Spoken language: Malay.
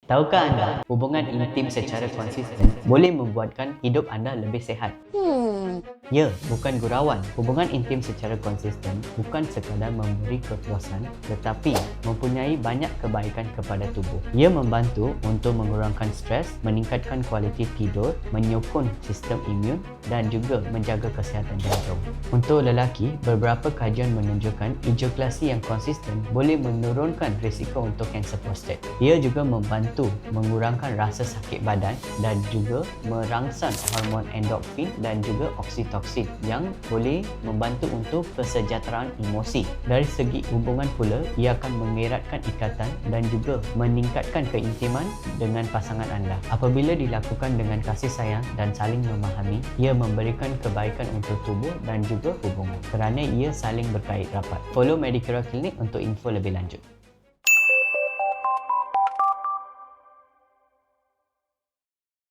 Tahukah anda, hubungan intim secara konsisten boleh membuatkan hidup anda lebih sihat? Ya, bukan gurauan. Hubungan intim secara konsisten bukan sekadar memberi kepuasan tetapi mempunyai banyak kebaikan kepada tubuh. Ia membantu untuk mengurangkan stres, meningkatkan kualiti tidur, menyokong sistem imun dan juga menjaga kesihatan jantung. Untuk lelaki, beberapa kajian menunjukkan ejakulasi yang konsisten boleh menurunkan risiko untuk kanser prostat. Ia juga membantu mengurangkan rasa sakit badan dan juga merangsang hormon endorfin dan juga oksitosin yang boleh membantu untuk kesejahteraan emosi. Dari segi hubungan pula, ia akan mengeratkan ikatan dan juga meningkatkan keintiman dengan pasangan anda. Apabila dilakukan dengan kasih sayang dan saling memahami, ia memberikan kebaikan untuk tubuh dan juga hubungan kerana ia saling berkait rapat. Follow Medicura Clinic untuk info lebih lanjut.